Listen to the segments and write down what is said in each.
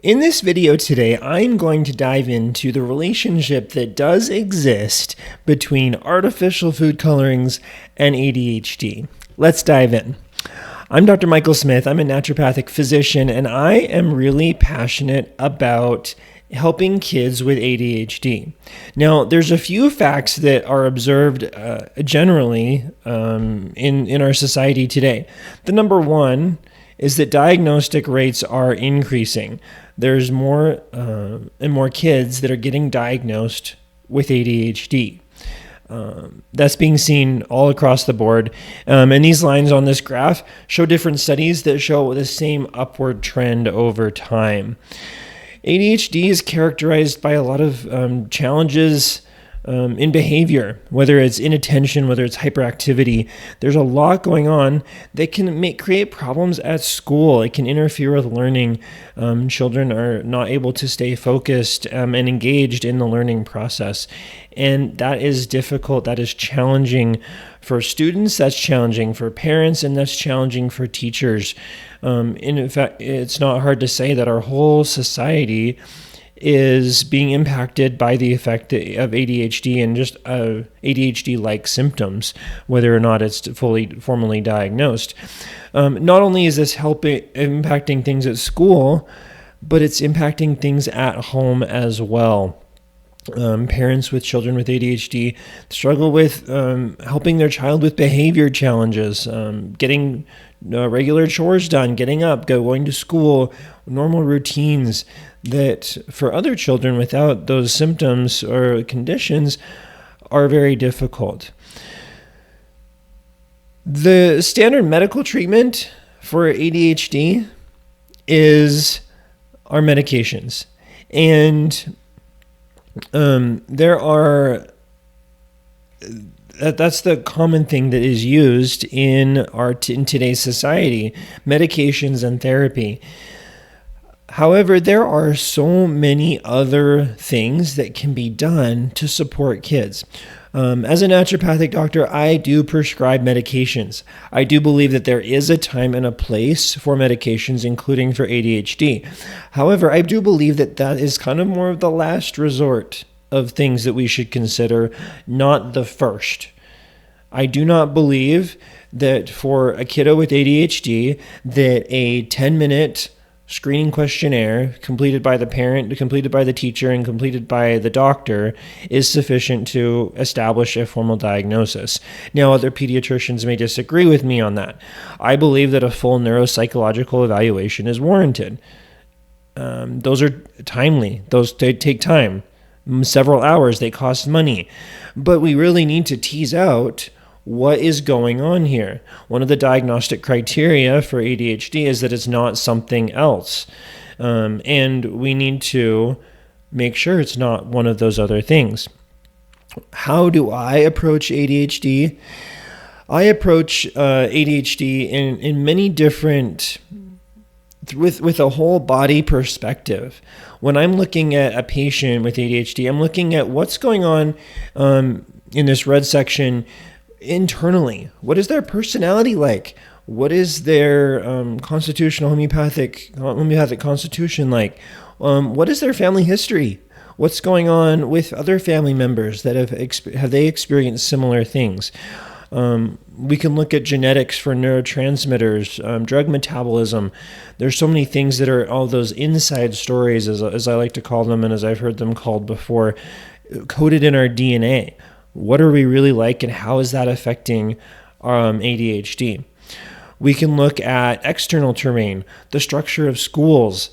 In this video today, I'm going to dive into the relationship that does exist between artificial food colorings and ADHD. Let's dive in. I'm Dr. Michael Smith. I'm a naturopathic physician, and I am really passionate about helping kids with ADHD. Now, there's a few facts that are observed generally in our society today. The number one is that diagnostic rates are increasing. There's more and more kids that are getting diagnosed with ADHD. That's being seen all across the board. And these lines on this graph show different studies that show the same upward trend over time. ADHD is characterized by a lot of challenges in behavior, whether it's inattention, whether it's hyperactivity. There's a lot going on that can create problems at school. It can interfere with learning. Children are not able to stay focused and engaged in the learning process. And that is difficult. That is challenging for students. That's challenging for parents, and that's challenging for teachers. In fact, it's not hard to say that our whole society is being impacted by the effect of ADHD and just ADHD-like symptoms, whether or not it's formally diagnosed. Not only is this impacting things at school, but it's impacting things at home as well. Parents with children with ADHD struggle with helping their child with behavior challenges, getting regular chores done, getting up, going to school, normal routines that for other children without those symptoms or conditions are very difficult. The standard medical treatment for ADHD is our medications. And that's the common thing that is used in today's society, medications and therapy. However, there are so many other things that can be done to support kids. As a naturopathic doctor, I do prescribe medications. I do believe that there is a time and a place for medications, including for ADHD. However, I do believe that that is kind of more of the last resort of things that we should consider, not the first. I do not believe that for a kiddo with ADHD, that a 10-minute screening questionnaire completed by the parent, completed by the teacher, and completed by the doctor is sufficient to establish a formal diagnosis. Now, other pediatricians may disagree with me on that. I believe that a full neuropsychological evaluation is warranted. Those are timely. Those take time, several hours. They cost money. But we really need to tease out what is going on here. One of the diagnostic criteria for ADHD is that it's not something else. And we need to make sure it's not one of those other things. How do I approach ADHD? I approach ADHD in many different, with a whole body perspective. When I'm looking at a patient with ADHD, I'm looking at what's going on in this red section internally. What is their personality like? What is their constitutional homeopathic constitution like? What is their family history? What's going on with other family members that have they experienced similar things? We can look at genetics for neurotransmitters, drug metabolism. There's so many things that are all those inside stories, as I like to call them, and as I've heard them called before, coded in our DNA. What are we really like, and how is that affecting ADHD? We can look at external terrain, the structure of schools,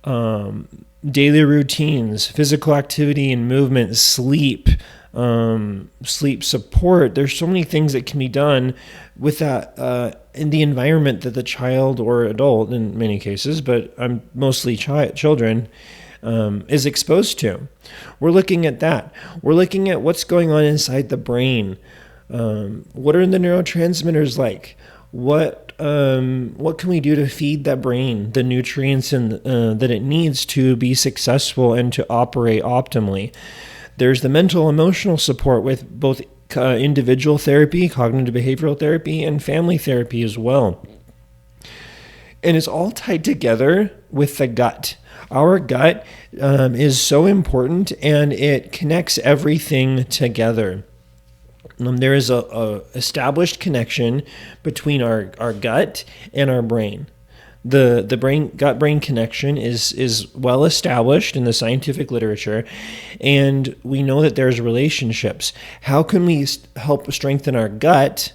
daily routines, physical activity and movement, sleep support. There's so many things that can be done with that in the environment that the child or adult, in many cases, but mostly children, is exposed to. We're looking at that. We're looking at what's going on inside the brain. What are the neurotransmitters like? What can we do to feed that brain the nutrients that it needs to be successful and to operate optimally? There's the mental emotional support with both individual therapy, cognitive behavioral therapy, and family therapy as well. And it's all tied together with the gut. Our gut is so important, and it connects everything together. There is a established connection between our gut and our brain. The brain gut brain connection is well established in the scientific literature, and we know that there's relationships. How can we help strengthen our gut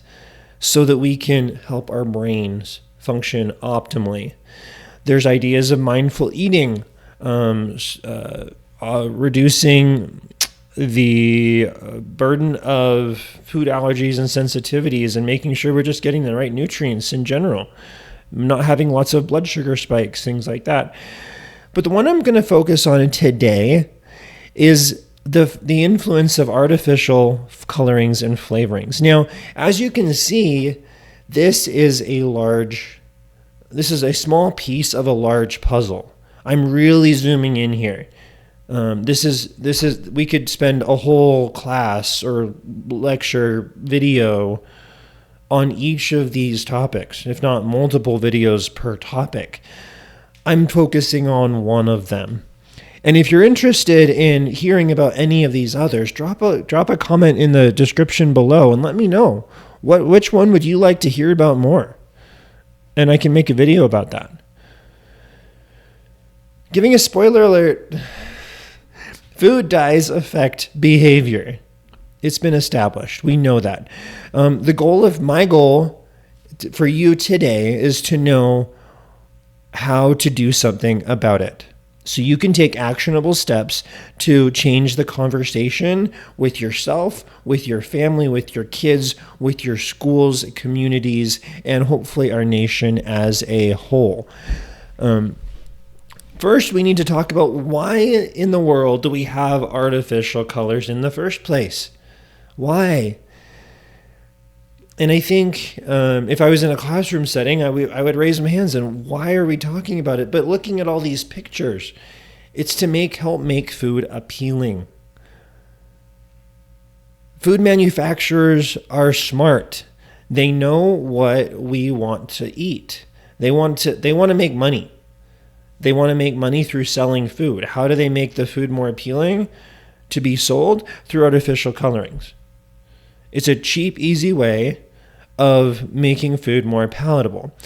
so that we can help our brains function optimally? There's ideas of mindful eating, reducing the burden of food allergies and sensitivities, and making sure we're just getting the right nutrients in general, not having lots of blood sugar spikes, things like that. But the one I'm going to focus on today is the influence of artificial colorings and flavorings. Now, as you can see, this is a small piece of a large puzzle. I'm really zooming in here. This is we could spend a whole class or lecture video on each of these topics, if not multiple videos per topic. I'm focusing on one of them. And if you're interested in hearing about any of these others, drop a comment in the description below and let me know which one would you like to hear about more. And I can make a video about that. Giving a spoiler alert, food dyes affect behavior. It's been established. We know that. My goal for you today is to know how to do something about it, so you can take actionable steps to change the conversation with yourself, with your family, with your kids, with your schools, communities, and hopefully our nation as a whole. First, we need to talk about why in the world do we have artificial colors in the first place? Why? And I think if I was in a classroom setting, I would raise my hands and why are we talking about it? But looking at all these pictures, it's to help make food appealing. Food manufacturers are smart. They know what we want to eat. They want to make money. They want to make money through selling food. How do they make the food more appealing to be sold? Through artificial colorings. It's a cheap, easy way of making food more palatable.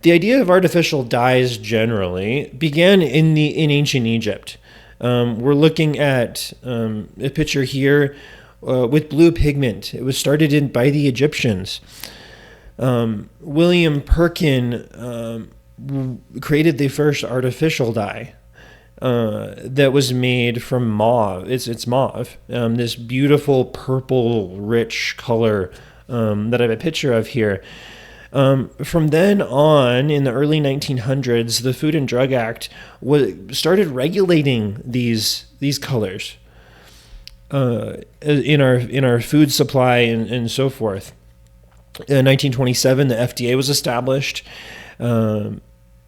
The idea of artificial dyes generally began in ancient Egypt. We're looking at a picture here with blue pigment. It was started by the Egyptians. William Perkin created the first artificial dye that was made from mauve. It's mauve, this beautiful purple, rich color that I have a picture of here. From then on, in the early 1900s, the Food and Drug Act started regulating these colors in our food supply and so forth. In 1927, the FDA was established. By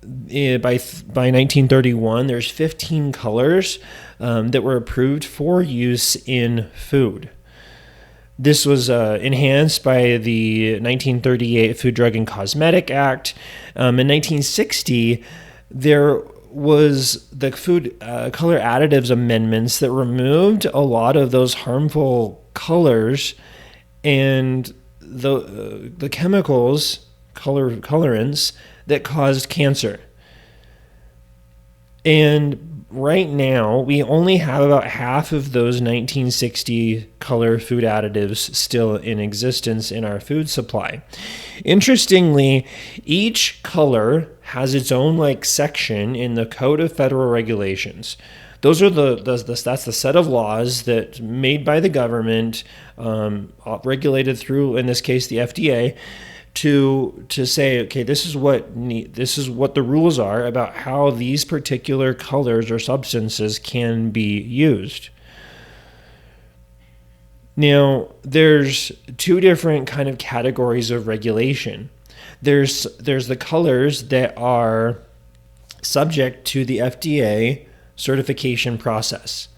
1931, there's 15 colors that were approved for use in food. This was enhanced by the 1938 Food, Drug, and Cosmetic Act. In 1960, there was the Food Color Additives Amendments that removed a lot of those harmful colors and the chemicals, colorants, that caused cancer. And right now, we only have about half of those 1960 color food additives still in existence in our food supply. Interestingly, each color has its own section in the Code of Federal Regulations. Those are that's the set of laws that made by the government, regulated through, in this case, the FDA, to say, okay, this is what the rules are about how these particular colors or substances can be used. Now, there's two different kind of categories of regulation. There's the colors that are subject to the FDA certification process,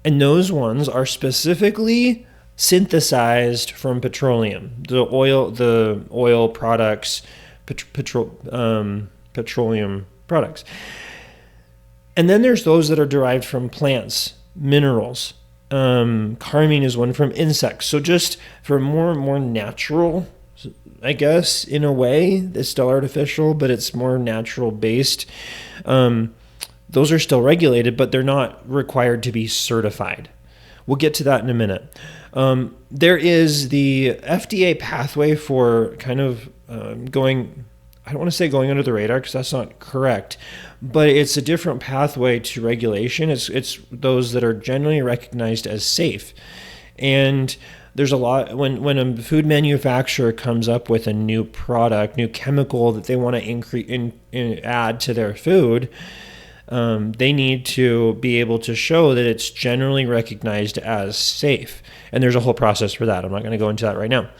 and those ones are specifically synthesized from petroleum, the oil products, petroleum products. And then there's those that are derived from plants, minerals. Carmine is one from insects. So just for more natural, I guess, in a way, it's still artificial, but it's more natural based. Those are still regulated, but they're not required to be certified. We'll get to that in a minute. There is the FDA pathway for kind of going, I don't want to say going under the radar because that's not correct, but it's a different pathway to regulation. It's those that are generally recognized as safe. And there's a lot, when a food manufacturer comes up with a new product, new chemical that they want to add to their food, they need to be able to show that it's generally recognized as safe. And there's a whole process for that. I'm not going to go into that right now.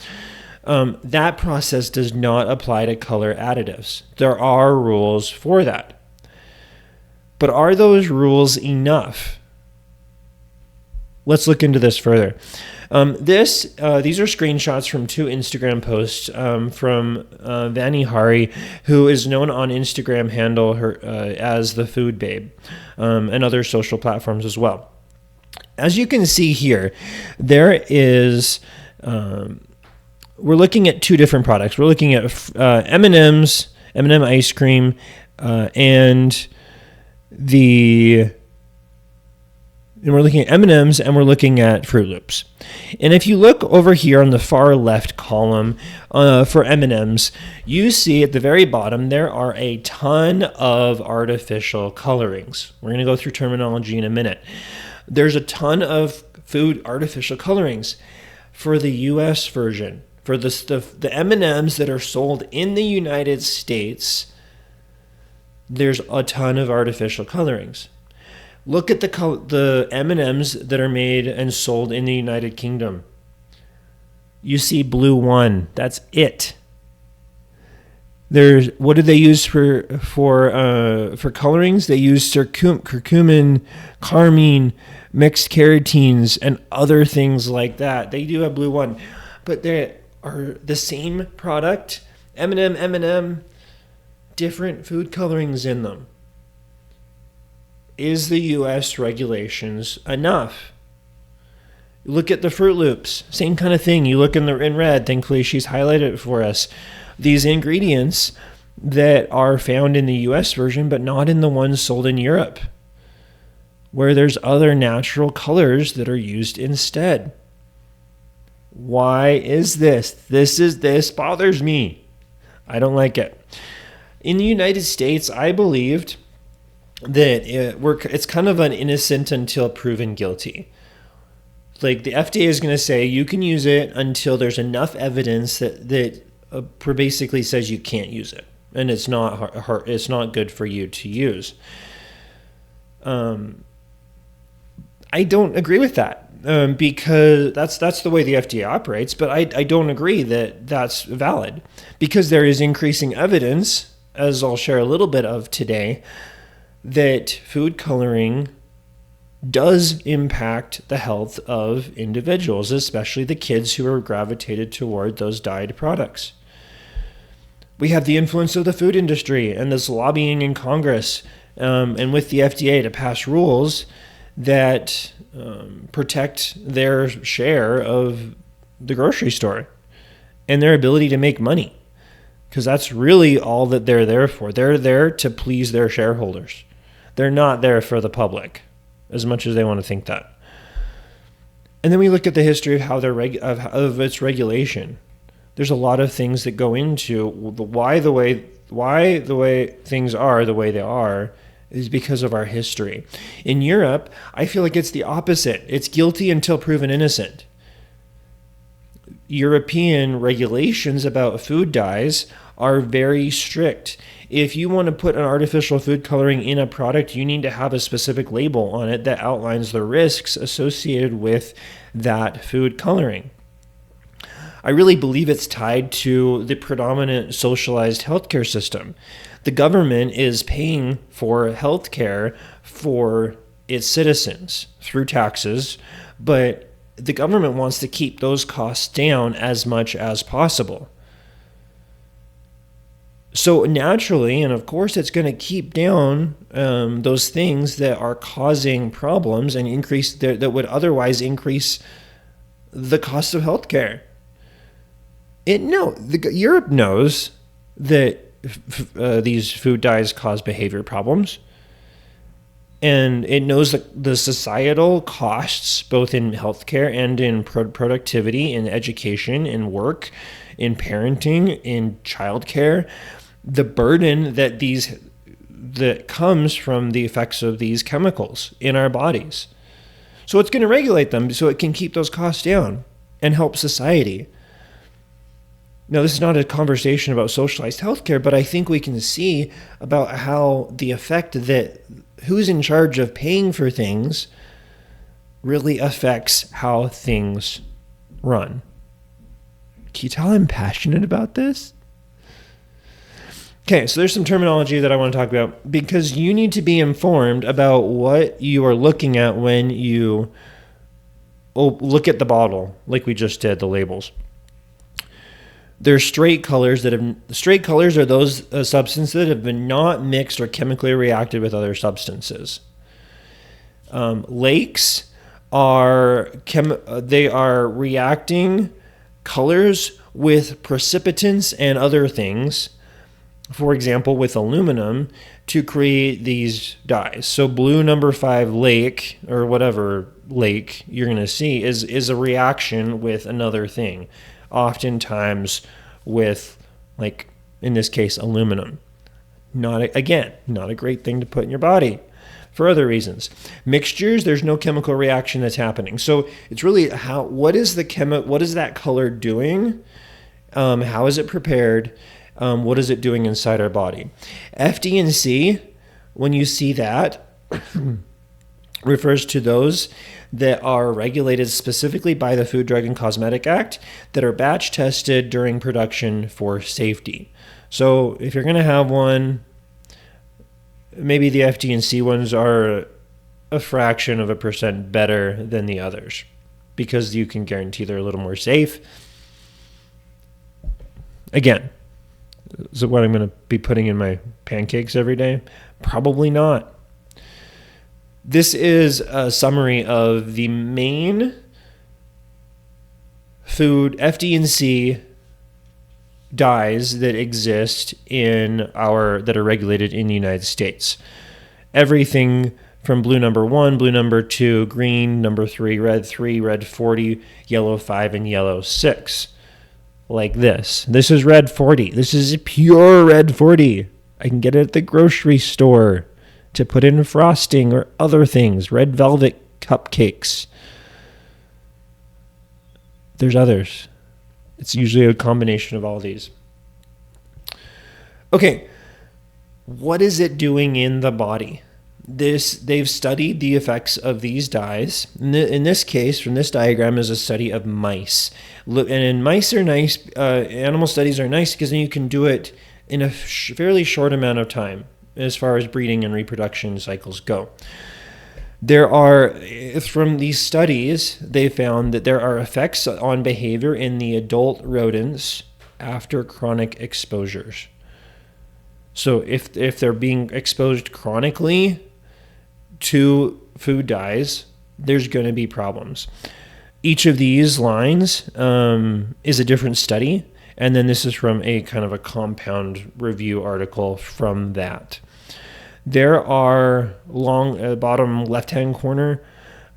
That process does not apply to color additives. There are rules for that. But are those rules enough? Let's look into this further. These are screenshots from 2 Instagram posts from Vani Hari, who is known on Instagram handle as the Food Babe, and other social platforms as well. As you can see here, there is we're looking at 2 different products. We're looking at M&M's, M&M ice cream, and we're looking at M&M's and we're looking at Fruit Loops. And if you look over here on the far left column for M&M's, you see at the very bottom there are a ton of artificial colorings. We're going to go through terminology in a minute. There's a ton of food artificial colorings. For the U.S. version, for the M&M's that are sold in the United States, there's a ton of artificial colorings. Look at the M&M's that are made and sold in the United Kingdom. You see blue 1. That's it. What do they use for colorings? They use curcumin, carmine, mixed carotenes, and other things like that. They do have blue 1, but they are the same product. M&M, different food colorings in them. Is the U.S. regulations enough? Look at the Fruit Loops. Same kind of thing. You look in red. Thankfully, she's highlighted it for us. These ingredients that are found in the U.S. version, but not in the ones sold in Europe, where there's other natural colors that are used instead. Why is this? This bothers me. I don't like it. In the United States, I believed that it's kind of an innocent until proven guilty. Like the FDA is going to say you can use it until there's enough evidence that basically says you can't use it, and it's not good for you to use. I don't agree with that because that's the way the FDA operates. But I don't agree that that's valid because there is increasing evidence, as I'll share a little bit of today, that food coloring does impact the health of individuals, especially the kids who are gravitated toward those dyed products. We have the influence of the food industry and this lobbying in Congress and with the FDA to pass rules that protect their share of the grocery store and their ability to make money, because that's really all that they're there for. They're there to please their shareholders. They're not there for the public, as much as they want to think that. And then we look at the history of how of its regulation. There's a lot of things that go into why the way things are the way they are is because of our history. In Europe, I feel like it's the opposite. It's guilty until proven innocent. European regulations about food dyes are very strict. If you want to put an artificial food coloring in a product, you need to have a specific label on it that outlines the risks associated with that food coloring. I really believe it's tied to the predominant socialized healthcare system. The government is paying for healthcare for its citizens through taxes, but the government wants to keep those costs down as much as possible. So naturally, and of course, it's going to keep down those things that are causing problems and increase that would otherwise increase the cost of healthcare. Europe knows that these food dyes cause behavior problems, and it knows the societal costs, both in healthcare and in productivity, in education, in work, in parenting, in childcare. The burden that comes from the effects of these chemicals in our bodies. So it's going to regulate them so it can keep those costs down and help society. Now, this is not a conversation about socialized healthcare, but I think we can see about how the effect that who's in charge of paying for things really affects how things run. Can you tell I'm passionate about this? Okay, so there's some terminology that I want to talk about because you need to be informed about what you are looking at when you look at the bottle, like we just did, the labels. There's straight colors straight colors are those substances that have been not mixed or chemically reacted with other substances. Lakes they are reacting colors with precipitants and other things. For example, with aluminum to create these dyes. So blue number 5 lake or whatever lake you're going to see is a reaction with another thing. Oftentimes with, like in this case, aluminum. Not a great thing to put in your body for other reasons. Mixtures, there's no chemical reaction that's happening. So it's really what is that color doing? How is it prepared? What is it doing inside our body? FD&C, when you see that, refers to those that are regulated specifically by the Food, Drug, and Cosmetic Act that are batch tested during production for safety. So if you're going to have one, maybe the FD&C ones are a fraction of a percent better than the others because you can guarantee they're a little more safe. Again, is it what I'm going to be putting in my pancakes every day? Probably not. This is a summary of the main food FD&C dyes that exist that are regulated in the United States. Everything from blue number 1, blue number 2, green number 3, red 40, yellow 5, and yellow 6. Like this. This is red 40. This is pure red 40. I can get it at the grocery store to put in frosting or other things. Red velvet cupcakes. There's others. It's usually a combination of all these. Okay. What is it doing in the body? They've studied the effects of these dyes. In this case, from this diagram, is a study of mice. And mice are nice. Animal studies are nice because then you can do it in a fairly short amount of time as far as breeding and reproduction cycles go. From these studies, they found that there are effects on behavior in the adult rodents after chronic exposures. So if they're being exposed chronically to food dyes, there's going to be problems. Each of these lines is a different study, and then this is from a kind of a compound review article from that. There are bottom left-hand corner,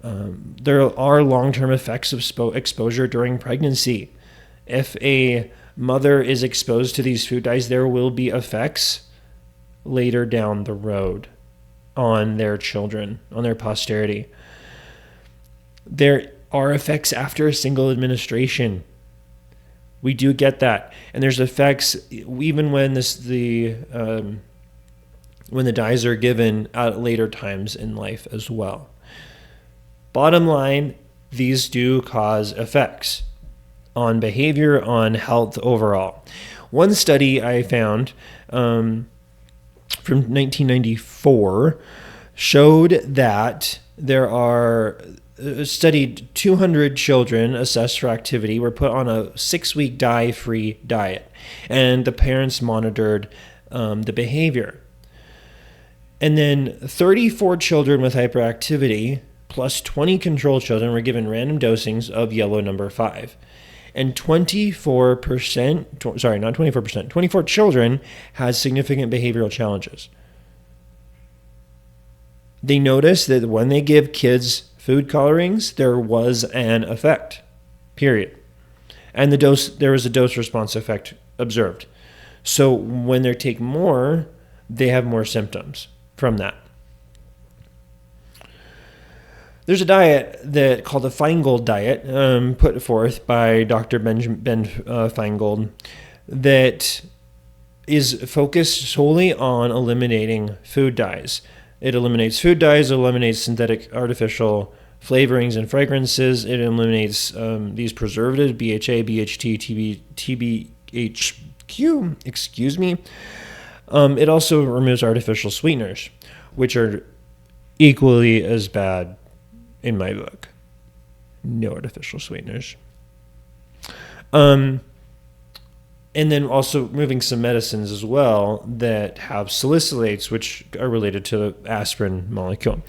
there are long-term effects of exposure during pregnancy. If a mother is exposed to these food dyes, there will be effects later down the road on their children, on their posterity. There are effects after a single administration. We do get that. And there's effects even when the dyes are given at later times in life as well. Bottom line, these do cause effects on behavior, on health overall. One study I found from 1994 showed that there are studied 200 children assessed for activity, were put on a 6-week dye-free diet, and the parents monitored the behavior. And then 34 children with hyperactivity plus 20 control children were given random dosings of yellow number 5. And 24 children had significant behavioral challenges. They noticed that when they give kids food colorings, there was an effect, period. And there was a dose response effect observed. So when they take more, they have more symptoms from that. There's a diet called the Feingold diet, put forth by Dr. Ben Feingold, that is focused solely on eliminating food dyes. It eliminates food dyes, it eliminates synthetic artificial flavorings and fragrances, it eliminates these preservatives, BHA, BHT, TBHQ, excuse me. It also removes artificial sweeteners, which are equally as bad in my book. No artificial sweeteners. And then also moving some medicines as well that have salicylates, which are related to the aspirin molecule.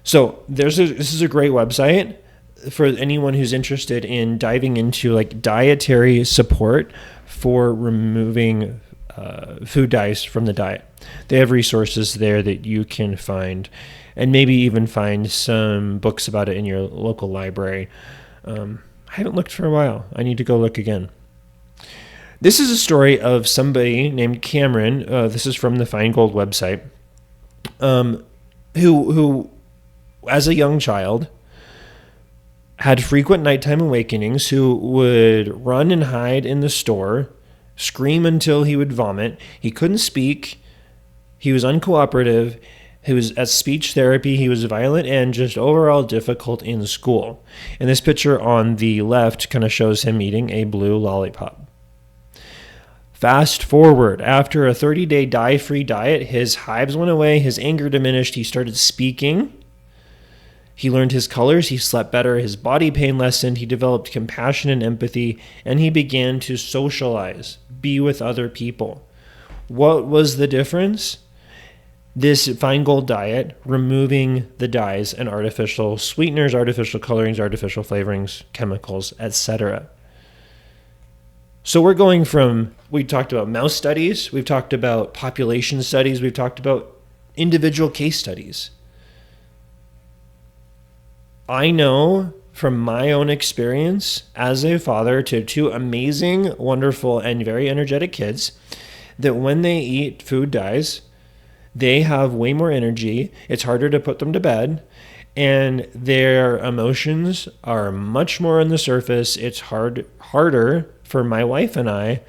So this is a great website for anyone who's interested in diving into like dietary support for removing food dyes from the diet. They have resources there that you can find, and maybe even find some books about it in your local library. I haven't looked for a while. I need to go look again. This is a story of somebody named Cameron. This is from the Feingold website, who, as a young child, had frequent nighttime awakenings, who would run and hide in the store, scream until he would vomit. He couldn't speak. He was uncooperative. He was at speech therapy. He was violent and just overall difficult in school. And this picture on the left kind of shows him eating a blue lollipop. Fast forward, after a 30-day dye-free diet, his hives went away, his anger diminished, he started speaking. He learned his colors, he slept better, his body pain lessened, he developed compassion and empathy, and he began to socialize, be with other people. What was the difference? This Feingold diet, removing the dyes and artificial sweeteners, artificial colorings, artificial flavorings, chemicals, etc. So we're going from, we talked about mouse studies, we've talked about population studies, we've talked about individual case studies. I know from my own experience as a father to 2 amazing, wonderful, and very energetic kids that when they eat food dyes, they have way more energy, it's harder to put them to bed, and their emotions are much more on the surface. It's harder for my wife and I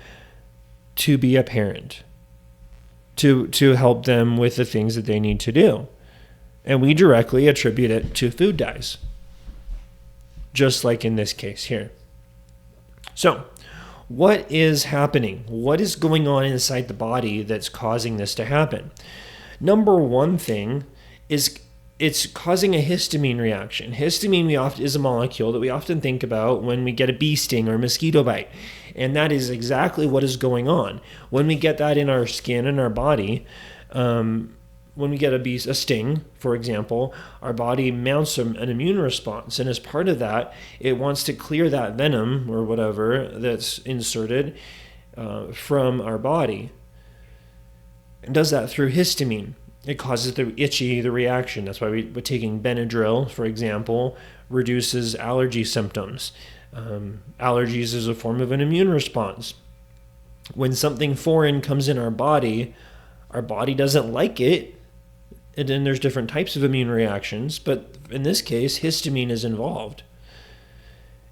to be a parent, to help them with the things that they need to do. And we directly attribute it to food dyes, just like in this case here. So, what is happening? What is going on inside the body that's causing this to happen? Number one thing is it's causing a histamine reaction. Histamine is a molecule that we often think about when we get a bee sting or a mosquito bite. And that is exactly what is going on. When we get that in our skin and our body, when we get a sting, for example, our body mounts an immune response. And as part of that, it wants to clear that venom or whatever that's inserted from our body. It does that through histamine. It causes the reaction. That's why we're taking Benadryl, for example, reduces allergy symptoms. Allergies is a form of an immune response. When something foreign comes in our body doesn't like it, and then there's different types of immune reactions, but in this case, histamine is involved.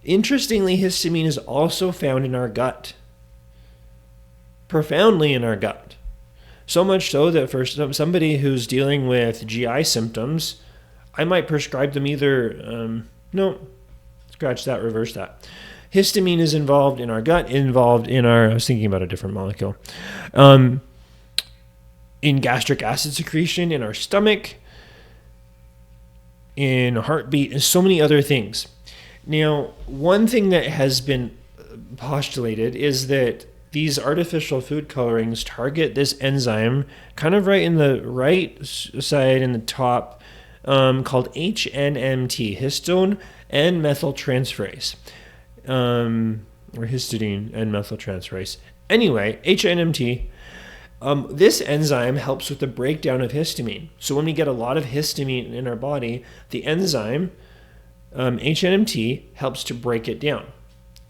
Interestingly, histamine is also found in our gut, profoundly in our gut. So much so that for somebody who's dealing with GI symptoms, I might prescribe them either, scratch that, reverse that. Histamine is involved in our gut, I was thinking about a different molecule, in gastric acid secretion in our stomach, in heartbeat, and so many other things. Now, one thing that has been postulated is that these artificial food colorings target this enzyme kind of right in the right side in the top, called HNMT, histone and methyltransferase, or histidine and methyltransferase. Anyway, HNMT, this enzyme helps with the breakdown of histamine. So when we get a lot of histamine in our body, the enzyme HNMT helps to break it down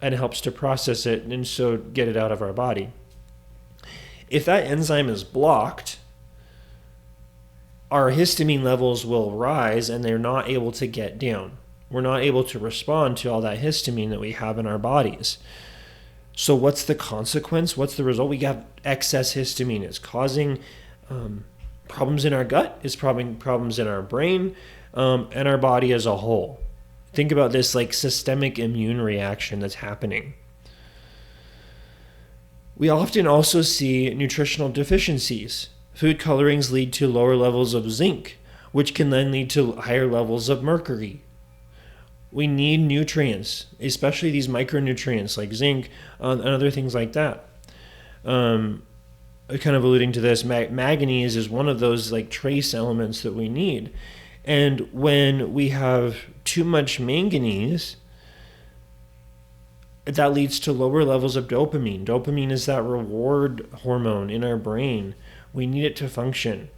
and helps to process it and so get it out of our body. If that enzyme is blocked, our histamine levels will rise and they're not able to get down. We're not able to respond to all that histamine that we have in our bodies. So what's the consequence? What's the result? We have excess histamine. It's causing problems in our gut. It's problems in our brain, and our body as a whole. Think about this like systemic immune reaction that's happening. We often also see nutritional deficiencies. Food colorings lead to lower levels of zinc, which can then lead to higher levels of mercury. We need nutrients, especially these micronutrients like zinc and other things like that. Kind of alluding to this, manganese is one of those like trace elements that we need. And when we have too much manganese, that leads to lower levels of dopamine. Dopamine is that reward hormone in our brain. We need it to function.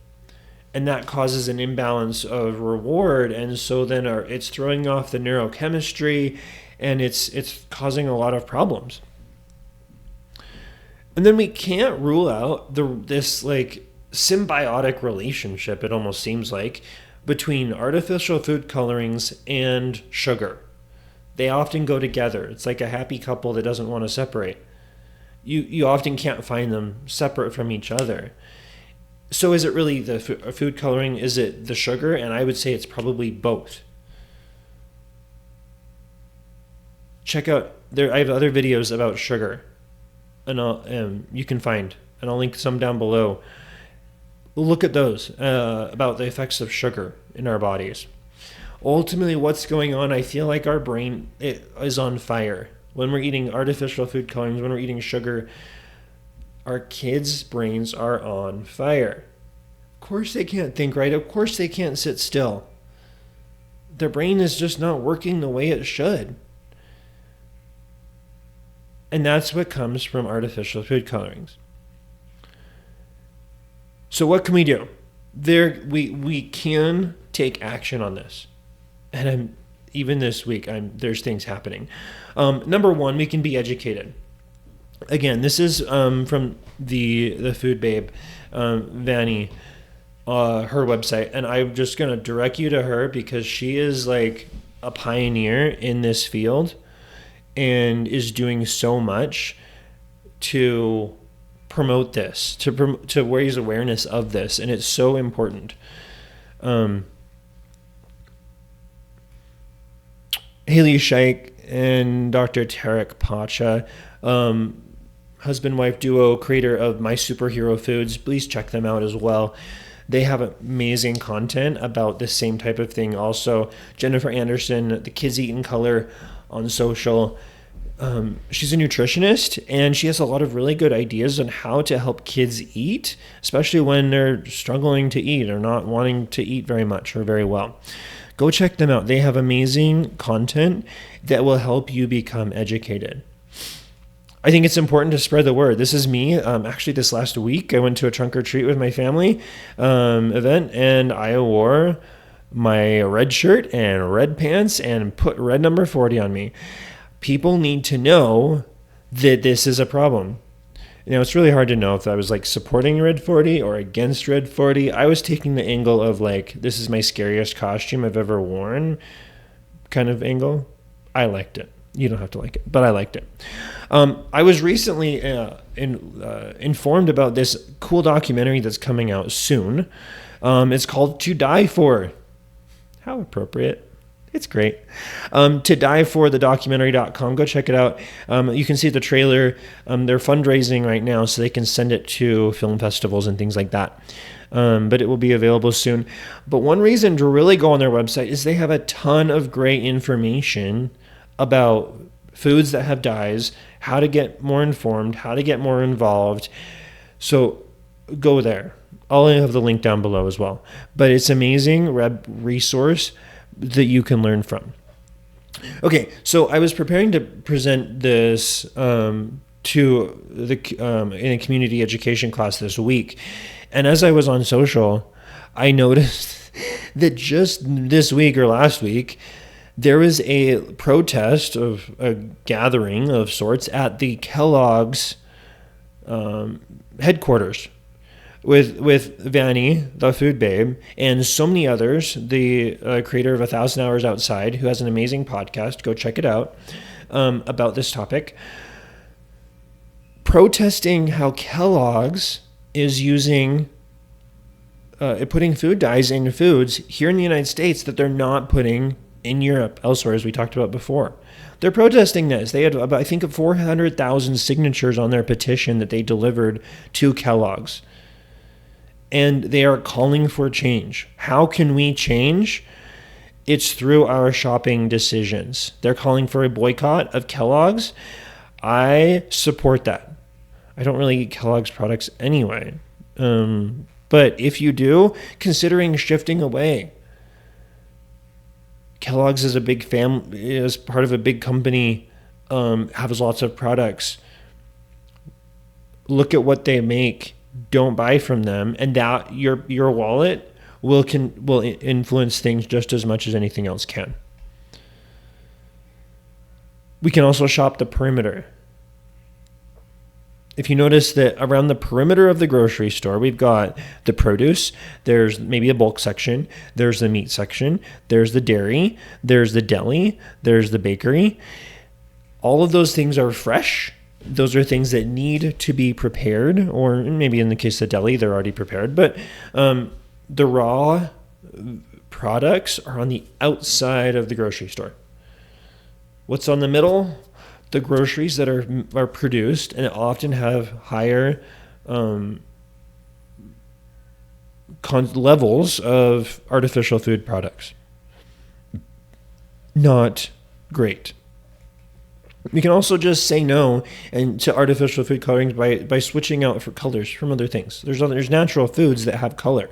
And that causes an imbalance of reward. And so then it's throwing off the neurochemistry, and it's causing a lot of problems. And then we can't rule out this like symbiotic relationship, it almost seems like, between artificial food colorings and sugar. They often go together. It's like a happy couple that doesn't want to separate. You often can't find them separate from each other. So is it really the food coloring? Is it the sugar? And I would say it's probably both. Check out I have other videos about sugar, and you can find, and I'll link some down below. Look at those about the effects of sugar in our bodies. Ultimately, what's going on? I feel like our brain is on fire when we're eating artificial food colorings. When we're eating sugar, our kids' brains are on fire. Of course they can't think right. Of course they can't sit still. Their brain is just not working the way it should. And that's what comes from artificial food colorings. So what can we do? We can take action on this. And even this week, there's things happening. Number one, we can be educated. Again, this is from the Food Babe, Vanny, her website, and I'm just going to direct you to her because she is like a pioneer in this field and is doing so much to promote this, to raise awareness of this, and it's so important. Haley Scheik and Dr. Tarek Pacha, husband-wife duo, creator of My Superhero Foods. Please check them out as well. They have amazing content about the same type of thing. Also, Jennifer Anderson, The Kids Eat in Color on social. She's a nutritionist, and she has a lot of really good ideas on how to help kids eat, especially when they're struggling to eat or not wanting to eat very much or very well. Go check them out. They have amazing content that will help you become educated. I think it's important to spread the word. This is me. Actually, this last week, I went to a trunk or treat with my family event, and I wore my red shirt and red pants and put red number 40 on me. People need to know that this is a problem. You know, it's really hard to know if I was like supporting Red 40 or against Red 40. I was taking the angle of like, this is my scariest costume I've ever worn kind of angle. I liked it. You don't have to like it, but I liked it. I was recently informed about this cool documentary that's coming out soon. It's called To Die For. How appropriate. It's great. To Die For the documentary.com, go check it out. You can see the trailer. They're fundraising right now so they can send it to film festivals and things like that. But it will be available soon. But one reason to really go on their website is they have a ton of great information about foods that have dyes, how to get more informed, how to get more involved. So go there. I'll have the link down below as well. But it's amazing resource that you can learn from. Okay, so I was preparing to present this to the in a community education class this week, and as I was on social, I noticed that just this week or last week, there was a protest of a gathering of sorts at the Kellogg's headquarters. With Vanny, the food babe, and so many others, the creator of 1,000 Hours Outside, who has an amazing podcast, go check it out, about this topic, protesting how Kellogg's is using, putting food dyes in foods here in the United States that they're not putting in Europe, elsewhere, as we talked about before. They're protesting this. They had, I think, 400,000 signatures on their petition that they delivered to Kellogg's. And they are calling for change. How can we change? It's through our shopping decisions. They're calling for a boycott of Kellogg's. I support that. I don't really eat Kellogg's products anyway. But if you do, considering shifting away. Kellogg's is a big family, is part of a big company, has lots of products. Look at what they make. Don't buy from them, and that your wallet will influence things just as much as anything else can. We can also shop the perimeter. If you notice that around the perimeter of the grocery store, we've got the produce, there's maybe a bulk section, there's the meat section, there's the dairy, there's the deli, there's the bakery. All of those things are fresh. Those are things that need to be prepared, or maybe in the case of deli, they're already prepared. But the raw products are on the outside of the grocery store. What's on the middle? The groceries that are produced and often have higher levels of artificial food products. Not great. We can also just say no to artificial food colorings by switching out for colors from other things. There's natural foods that have color.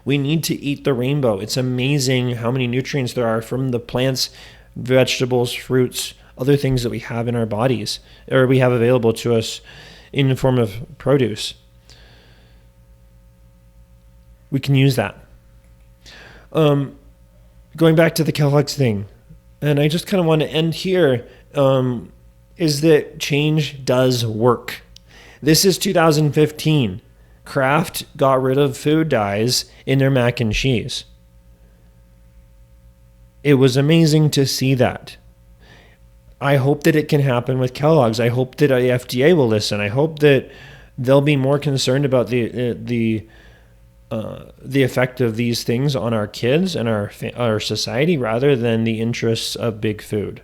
We need to eat the rainbow. It's amazing how many nutrients there are from the plants, vegetables, fruits, other things that we have in our bodies, or we have available to us in the form of produce. We can use that. Going back to the Kellogg's thing, and I just kind of want to end here, is that change does work. This is 2015. Kraft got rid of food dyes in their mac and cheese. It was amazing to see that. I hope that it can happen with Kellogg's. I hope that the FDA will listen. I hope that they'll be more concerned about the effect of these things on our kids and our society rather than the interests of big food.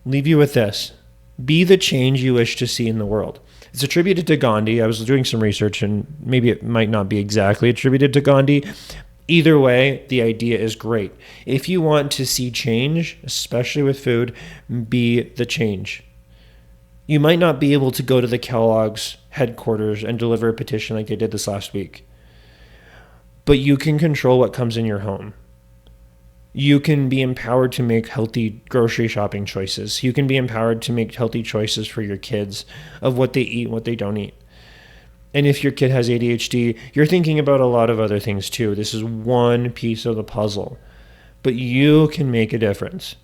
Leave you with this. Be the change you wish to see in the world. It's attributed to Gandhi. I was doing some research, and maybe it might not be exactly attributed to Gandhi. Either way, the idea is great. If you want to see change, especially with food, be the change. You might not be able to go to the Kellogg's headquarters and deliver a petition like they did this last week, but you can control what comes in your home. You can be empowered to make healthy grocery shopping choices. You can be empowered to make healthy choices for your kids of what they eat and what they don't eat. And if your kid has ADHD, you're thinking about a lot of other things too. This is one piece of the puzzle, but you can make a difference.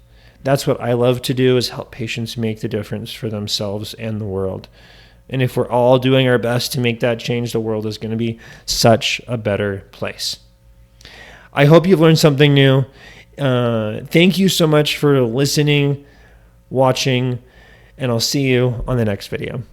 That's what I love to do, is help patients make the difference for themselves and the world. And if we're all doing our best to make that change, the world is going to be such a better place. I hope you've learned something new. Thank you so much for listening, watching, and I'll see you on the next video.